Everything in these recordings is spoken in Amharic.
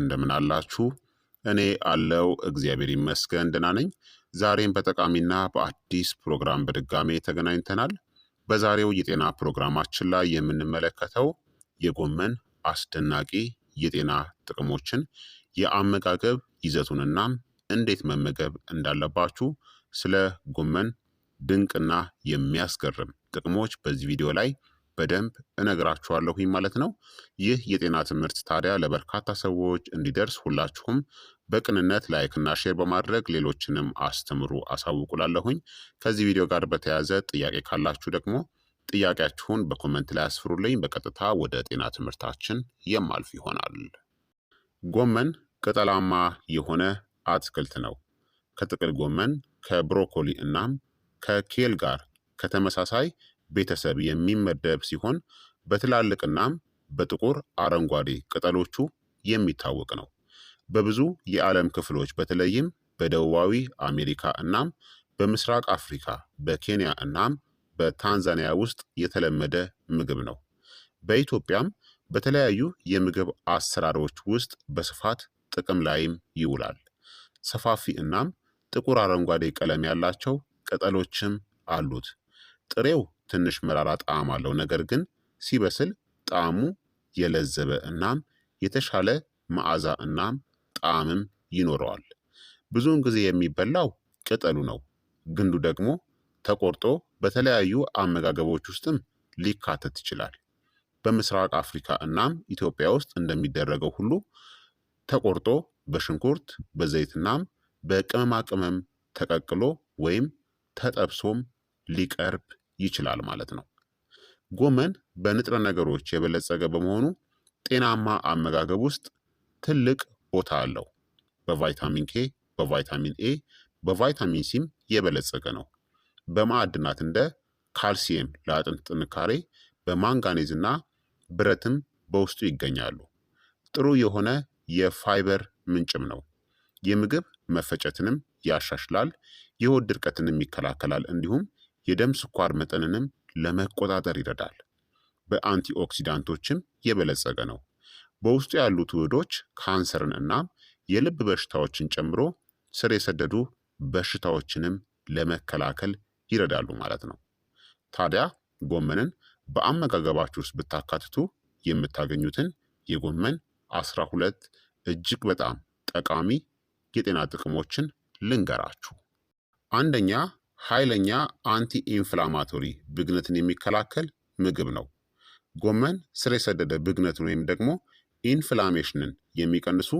እንደምን አላችሁ? እኔ አለው እግዚአብሔር ይመስገን ደህና ነኝ። ዛሬም በጠቃሚና በአዲስ ፕሮግራም በድጋሜ ተገናኝተናል። በዛሬው የጤና ፕሮግራማችን ላይ የምንመለከተው የጎመን አስደናቂ የጤና ጥቅሞችን፣ የአመጋገብ ይዘቱንና እንዴት መመገብ እንዳለባችሁ ስለ ጎመን ድንቅና የሚያስገርም ጥቅሞች በዚህ ቪዲዮ ላይ በደንብ እነግራችኋለሁኝ ማለት ነው። ይህ የጤና ትምህርት ታዲያ ለበርካታ ሰዎች እንዲደርስ ሁላችሁም በቅንነት ላይክና ሼር በማድረግ ሌሎችንም አስተምሩ አሳውቁላለሁኝ። ከዚህ ቪዲዮ ጋር በተያያዘ ጥያቄ ካላችሁ ደግሞ ጥያቄያችሁን በኮመንት ላይ አስፍሩልኝ። በቀጥታ ወደ ጤና ትምህርታችን የማልፍ ይሆናል። ጎመን ቅጠላማ የሆነ አትክልት ነው። ከጥቅል ጎመን፣ ከብሮኮሊ እናም ከኬል ጋር ከተመሳሳይ ቤተሰብ የሚመደብ ሲሆን በትላልቅናም በጥቁር አረንጓዴ ቅጠሎቹ የሚታወቅ ነው። በብዙ የዓለም ክፍሎች በተለይም በደቡባዊ አሜሪካ እናም በምስራቅ አፍሪካ፣ በኬንያ እናም በታንዛኒያ ውስጥ የተለመደ ምግብ ነው። በኢትዮጵያም በተለያዩ የምግብ አሰራሮች ውስጥ በስፋት ጥቅም ላይም ይውላል። ሰፋፊ እናም ጥቁር አረንጓዴ ቀለም ያላቸው ቅጠሎችም አሉት። ጥሬው ትንሽ መራራ ጣዕም አለው፣ ነገር ግን ሲበስል ጣዕሙ የለዘበ እናም የተሻለ መዓዛ እናም ጣዕምም ይኖረዋል። ብዙውን ጊዜ የሚበላው ቅጠሉ ነው። ግንዱ ደግሞ ተቆርጦ በተለያዩ አመጋገቦች ውስጥም ሊካተት ይችላል። በምስራቅ አፍሪካ እናም ኢትዮጵያ ውስጥ እንደሚደረገው ሁሉ ተቆርጦ በሽንኩርት በዘይትናም በቅመማ ቅመም ተቀቅሎ ወይም ተጠብሶም ሊቀርብ ይችላል ማለት ነው። ጎመን በንጥረ ነገሮች የበለጸገ በመሆኑ ጤናማ አመጋገብ ውስጥ ትልቅ ቦታ አለው። በቫይታሚን ኬ፣ በቫይታሚን ኤ፣ በቫይታሚን ሲም የበለጸገ ነው። በማዕድናት እንደ ካልሲየም ለአጥንት ጥንካሬ፣ በማንጋኔዝ እና ብረትም በውስጡ ይገኛሉ። ጥሩ የሆነ የፋይበር ምንጭም ነው። የምግብ መፈጨትንም ያሻሽላል፣ የሆድ ድርቀትንም ይከላከላል፣ እንዲሁም የደም ስኳር መጠንንም ለመቆጣጠር ይረዳል። በአንቲኦክሲዳንቶችም የበለጸገ ነው። በውስጡ ያሉት ውህዶች ካንሰርን እናም የልብ በሽታዎችን ጨምሮ ስር የሰደዱ በሽታዎችንም ለመከላከል ይረዳሉ ማለት ነው። ታዲያ ጎመንን በአመጋገባችሁ ውስጥ ብታካትቱ የምታገኙትን የጎመን 12 እጅግ በጣም ጠቃሚ የጤና ጥቅሞችን ልንገራችሁ። አንደኛ፣ ኃይለኛ አንቲ ኢንፍላማቶሪ ብግነትን የሚከላከል ምግብ ነው። ጎመን ስር የሰደደ ብግነትን ወይም ደግሞ ኢንፍላሜሽንን የሚቀንሱ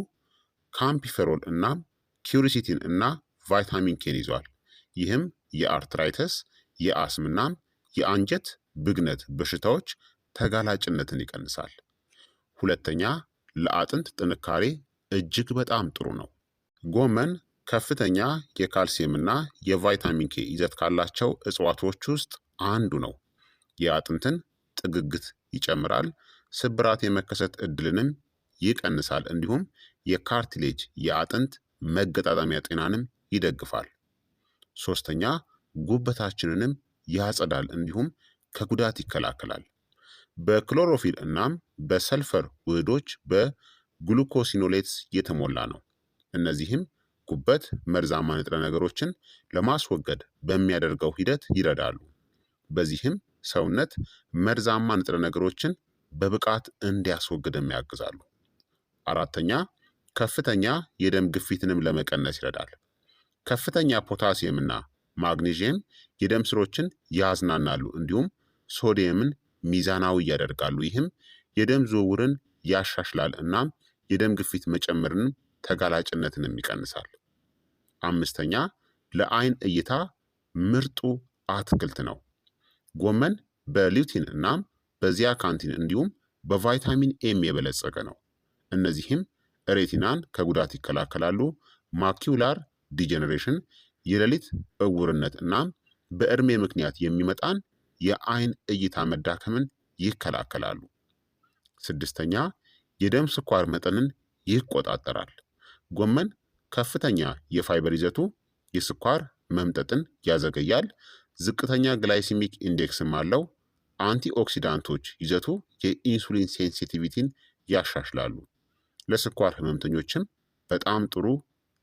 ካምፒፌሮል እናም ኪውሪሲቲን እና ቫይታሚን ኬን ይዟል። ይህም የአርትራይተስ የአስም እናም የአንጀት ብግነት በሽታዎች ተጋላጭነትን ይቀንሳል። ሁለተኛ፣ ለአጥንት ጥንካሬ እጅግ በጣም ጥሩ ነው። ጎመን ከፍተኛ የካልሲየም እና የቫይታሚን ኬ ይዘት ካላቸው እጽዋቶች ውስጥ አንዱ ነው። የአጥንትን ጥግግት ይጨምራል፣ ስብራት የመከሰት እድልንም ይቀንሳል፣ እንዲሁም የካርቲሌጅ የአጥንት መገጣጠሚያ ጤናንም ይደግፋል። ሶስተኛ፣ ጉበታችንንም ያጸዳል፣ እንዲሁም ከጉዳት ይከላከላል። በክሎሮፊል እናም በሰልፈር ውህዶች በግሉኮሲኖሌትስ የተሞላ ነው። እነዚህም ጉበት መርዛማ ንጥረ ነገሮችን ለማስወገድ በሚያደርገው ሂደት ይረዳሉ። በዚህም ሰውነት መርዛማ ንጥረ ነገሮችን በብቃት እንዲያስወግድም ያግዛሉ። አራተኛ፣ ከፍተኛ የደም ግፊትንም ለመቀነስ ይረዳል። ከፍተኛ ፖታሲየም እና ማግኔዥየም የደም ስሮችን ያዝናናሉ፣ እንዲሁም ሶዲየምን ሚዛናዊ ያደርጋሉ። ይህም የደም ዝውውርን ያሻሽላል እናም የደም ግፊት መጨመርንም ተጋላጭነትንም ይቀንሳል። አምስተኛ፣ ለአይን እይታ ምርጡ አትክልት ነው። ጎመን በሊውቲን እናም በዚያካንቲን እንዲሁም በቫይታሚን ኤም የበለጸገ ነው። እነዚህም ሬቲናን ከጉዳት ይከላከላሉ፣ ማኪውላር ዲጀነሬሽን የሌሊት እውርነት እናም በእድሜ ምክንያት የሚመጣን የአይን እይታ መዳከምን ይከላከላሉ። ስድስተኛ፣ የደም ስኳር መጠንን ይቆጣጠራል። ጎመን ከፍተኛ የፋይበር ይዘቱ የስኳር መምጠጥን ያዘገያል። ዝቅተኛ ግላይሲሚክ ኢንዴክስም አለው። አንቲኦክሲዳንቶች ይዘቱ የኢንሱሊን ሴንሲቲቪቲን ያሻሽላሉ። ለስኳር ህመምተኞችም በጣም ጥሩ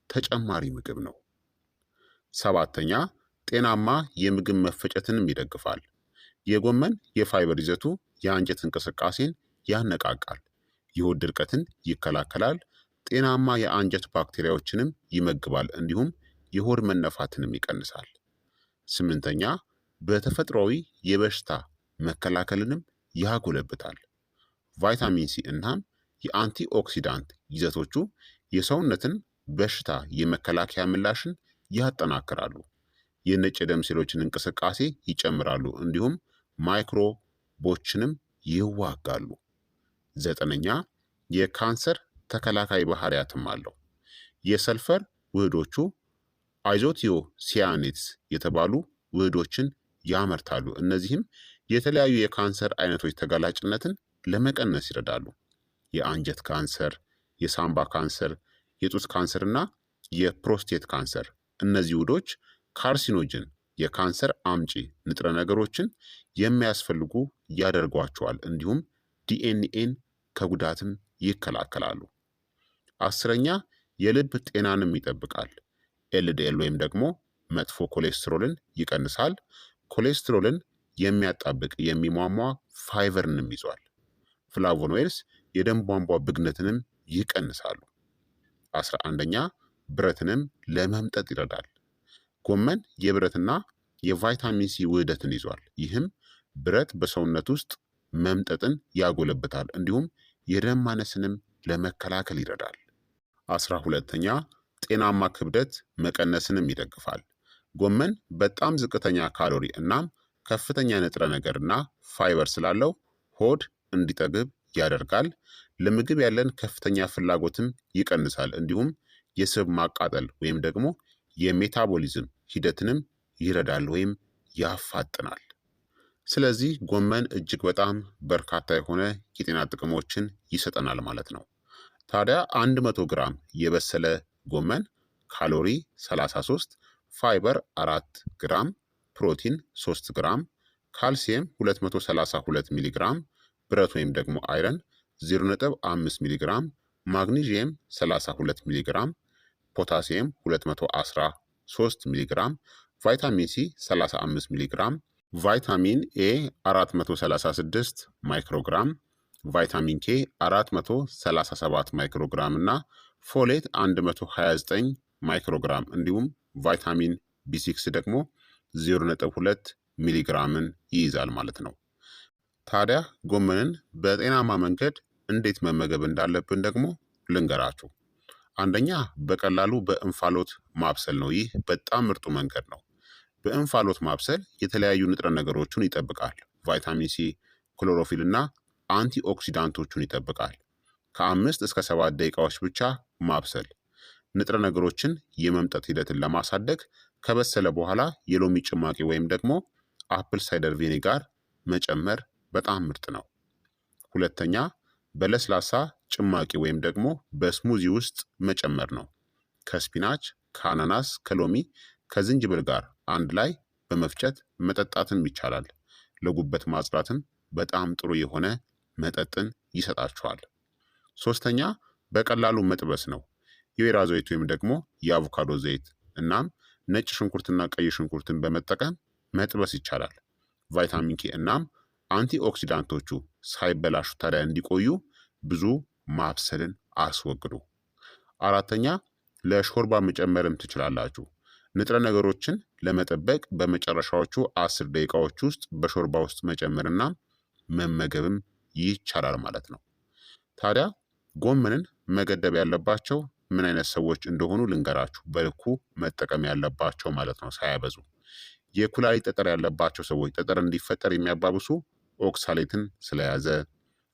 ተጨማሪ ምግብ ነው። ሰባተኛ ጤናማ የምግብ መፈጨትንም ይደግፋል። የጎመን የፋይበር ይዘቱ የአንጀት እንቅስቃሴን ያነቃቃል፣ የሆድ ድርቀትን ይከላከላል፣ ጤናማ የአንጀት ባክቴሪያዎችንም ይመግባል፣ እንዲሁም የሆድ መነፋትንም ይቀንሳል። ስምንተኛ በተፈጥሯዊ የበሽታ መከላከልንም ያጎለብታል። ቫይታሚን ሲ እናም የአንቲ ኦክሲዳንት ይዘቶቹ የሰውነትን በሽታ የመከላከያ ምላሽን ያጠናክራሉ፣ የነጭ የደም ሴሎችን እንቅስቃሴ ይጨምራሉ፣ እንዲሁም ማይክሮቦችንም ይዋጋሉ። ዘጠነኛ የካንሰር ተከላካይ ባህሪያትም አለው። የሰልፈር ውህዶቹ አይዞቲዮ ሲያኔትስ የተባሉ ውህዶችን ያመርታሉ። እነዚህም የተለያዩ የካንሰር አይነቶች ተጋላጭነትን ለመቀነስ ይረዳሉ። የአንጀት ካንሰር፣ የሳምባ ካንሰር፣ የጡት ካንሰር እና የፕሮስቴት ካንሰር። እነዚህ ውህዶች ካርሲኖጅን የካንሰር አምጪ ንጥረ ነገሮችን የሚያስፈልጉ ያደርጓቸዋል። እንዲሁም ዲኤንኤን ከጉዳትም ይከላከላሉ። አስረኛ የልብ ጤናንም ይጠብቃል። ኤልዲኤል ወይም ደግሞ መጥፎ ኮሌስትሮልን ይቀንሳል። ኮሌስትሮልን የሚያጣብቅ የሚሟሟ ፋይበርንም ይዟል። ፍላቮኖይድስ የደም ቧንቧ ብግነትንም ይቀንሳሉ። 11ኛ ብረትንም ለመምጠጥ ይረዳል። ጎመን የብረትና የቫይታሚን ሲ ውህደትን ይዟል። ይህም ብረት በሰውነት ውስጥ መምጠጥን ያጎለብታል፣ እንዲሁም የደም ማነስንም ለመከላከል ይረዳል። 12ኛ ጤናማ ክብደት መቀነስንም ይደግፋል። ጎመን በጣም ዝቅተኛ ካሎሪ እናም ከፍተኛ ንጥረ ነገርና ፋይበር ስላለው ሆድ እንዲጠግብ ያደርጋል። ለምግብ ያለን ከፍተኛ ፍላጎትም ይቀንሳል። እንዲሁም የስብ ማቃጠል ወይም ደግሞ የሜታቦሊዝም ሂደትንም ይረዳል ወይም ያፋጥናል። ስለዚህ ጎመን እጅግ በጣም በርካታ የሆነ የጤና ጥቅሞችን ይሰጠናል ማለት ነው። ታዲያ 100 ግራም የበሰለ ጎመን ካሎሪ 33፣ ፋይበር 4 ግራም፣ ፕሮቲን 3 ግራም፣ ካልሲየም 232 ሚሊ ግራም፣ ብረት ወይም ደግሞ አይረን 0.5 ሚሊ ግራም፣ ማግኒዥየም 32 ሚሊ ግራም፣ ፖታሲየም 213 ሚሊ ግራም፣ ቫይታሚን ሲ 35 ሚሊ ግራም፣ ቫይታሚን ኤ 436 ማይክሮግራም፣ ቫይታሚን ኬ 437 ማይክሮግራም እና ፎሌት 129 ማይክሮግራም እንዲሁም ቫይታሚን ቢ6 ደግሞ 0.2 ሚሊግራምን ይይዛል ማለት ነው። ታዲያ ጎመንን በጤናማ መንገድ እንዴት መመገብ እንዳለብን ደግሞ ልንገራችሁ። አንደኛ በቀላሉ በእንፋሎት ማብሰል ነው። ይህ በጣም ምርጡ መንገድ ነው። በእንፋሎት ማብሰል የተለያዩ ንጥረ ነገሮችን ይጠብቃል። ቫይታሚን ሲ፣ ክሎሮፊል እና አንቲ ኦክሲዳንቶቹን ይጠብቃል። ከ5 እስከ 7 ደቂቃዎች ብቻ ማብሰል ንጥረ ነገሮችን የመምጠጥ ሂደትን ለማሳደግ ከበሰለ በኋላ የሎሚ ጭማቂ ወይም ደግሞ አፕል ሳይደር ቪኔጋር መጨመር በጣም ምርጥ ነው። ሁለተኛ በለስላሳ ጭማቂ ወይም ደግሞ በስሙዚ ውስጥ መጨመር ነው። ከስፒናች፣ ከአናናስ፣ ከሎሚ፣ ከዝንጅብል ጋር አንድ ላይ በመፍጨት መጠጣትም ይቻላል። ለጉበት ማጽዳትም በጣም ጥሩ የሆነ መጠጥን ይሰጣችኋል። ሶስተኛ በቀላሉ መጥበስ ነው። የወይራ ዘይት ወይም ደግሞ የአቮካዶ ዘይት እናም ነጭ ሽንኩርትና ቀይ ሽንኩርትን በመጠቀም መጥበስ ይቻላል። ቫይታሚን ኬ እናም አንቲ ኦክሲዳንቶቹ ሳይበላሹ ታዲያ እንዲቆዩ ብዙ ማብሰልን አስወግዱ። አራተኛ ለሾርባ መጨመርም ትችላላችሁ። ንጥረ ነገሮችን ለመጠበቅ በመጨረሻዎቹ 10 ደቂቃዎች ውስጥ በሾርባ ውስጥ መጨመርና መመገብም ይቻላል ማለት ነው። ታዲያ ጎመንን መገደብ ያለባቸው ምን አይነት ሰዎች እንደሆኑ ልንገራችሁ። በልኩ መጠቀም ያለባቸው ማለት ነው፣ ሳያበዙ። የኩላሊት ጠጠር ያለባቸው ሰዎች፣ ጠጠር እንዲፈጠር የሚያባብሱ ኦክሳሌትን ስለያዘ፣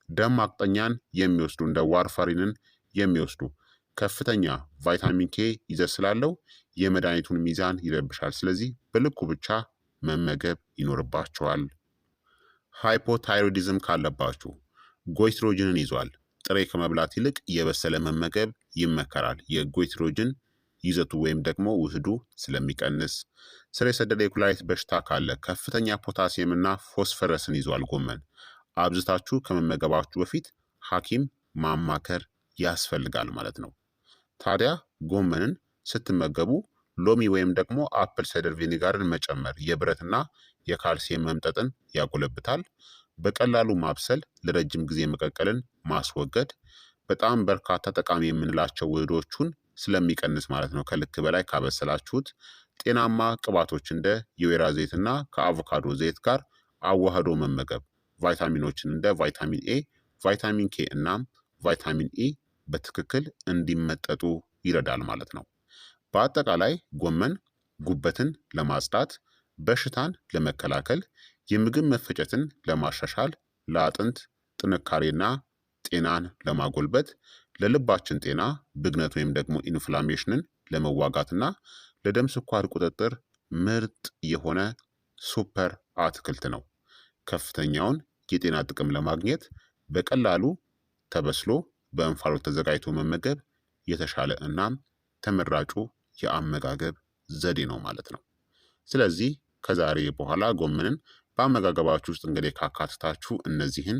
ደም ማቅጠኛን የሚወስዱ እንደ ዋርፋሪንን የሚወስዱ፣ ከፍተኛ ቫይታሚን ኬ ይዘት ስላለው የመድኃኒቱን ሚዛን ይረብሻል። ስለዚህ በልኩ ብቻ መመገብ ይኖርባቸዋል። ሃይፖታይሮዲዝም ካለባችሁ፣ ጎይትሮጅንን ይዟል። ጥሬ ከመብላት ይልቅ የበሰለ መመገብ ይመከራል። የጎይትሮጅን ይዘቱ ወይም ደግሞ ውህዱ ስለሚቀንስ። ስር የሰደደ የኩላሊት በሽታ ካለ፣ ከፍተኛ ፖታሲየም እና ፎስፈረስን ይዟል ጎመን። አብዝታችሁ ከመመገባችሁ በፊት ሐኪም ማማከር ያስፈልጋል ማለት ነው። ታዲያ ጎመንን ስትመገቡ ሎሚ ወይም ደግሞ አፕል ሳይደር ቪኒጋርን መጨመር የብረትና የካልሲየም መምጠጥን ያጎለብታል። በቀላሉ ማብሰል ለረጅም ጊዜ መቀቀልን ማስወገድ በጣም በርካታ ጠቃሚ የምንላቸው ውህዶቹን ስለሚቀንስ ማለት ነው። ከልክ በላይ ካበሰላችሁት ጤናማ ቅባቶች እንደ የወይራ ዘይትና ከአቮካዶ ዘይት ጋር አዋህዶ መመገብ ቫይታሚኖችን እንደ ቫይታሚን ኤ፣ ቫይታሚን ኬ እናም ቫይታሚን ኢ በትክክል እንዲመጠጡ ይረዳል ማለት ነው። በአጠቃላይ ጎመን ጉበትን ለማጽዳት፣ በሽታን ለመከላከል፣ የምግብ መፈጨትን ለማሻሻል፣ ለአጥንት ጥንካሬና ጤናን ለማጎልበት፣ ለልባችን ጤና ብግነት ወይም ደግሞ ኢንፍላሜሽንን ለመዋጋትና ለደም ስኳር ቁጥጥር ምርጥ የሆነ ሱፐር አትክልት ነው። ከፍተኛውን የጤና ጥቅም ለማግኘት በቀላሉ ተበስሎ በእንፋሎት ተዘጋጅቶ መመገብ የተሻለ እናም ተመራጩ የአመጋገብ ዘዴ ነው ማለት ነው። ስለዚህ ከዛሬ በኋላ ጎመንን በአመጋገባችሁ ውስጥ እንግዲህ ካካትታችሁ እነዚህን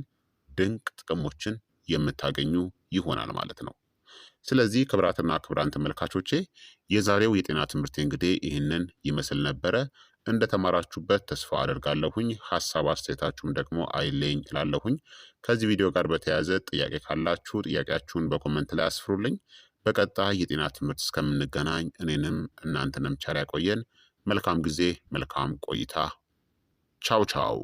ድንቅ ጥቅሞችን የምታገኙ ይሆናል ማለት ነው። ስለዚህ ክቡራትና ክቡራን ተመልካቾቼ የዛሬው የጤና ትምህርት እንግዲህ ይህንን ይመስል ነበረ። እንደተማራችሁበት ተስፋ አደርጋለሁኝ። ሀሳብ አስተያየታችሁም ደግሞ አይለኝ እላለሁኝ። ከዚህ ቪዲዮ ጋር በተያያዘ ጥያቄ ካላችሁ ጥያቄያችሁን በኮመንት ላይ አስፍሩልኝ። በቀጣይ የጤና ትምህርት እስከምንገናኝ እኔንም እናንተንም ቸር ያቆየን። መልካም ጊዜ፣ መልካም ቆይታ። ቻው ቻው።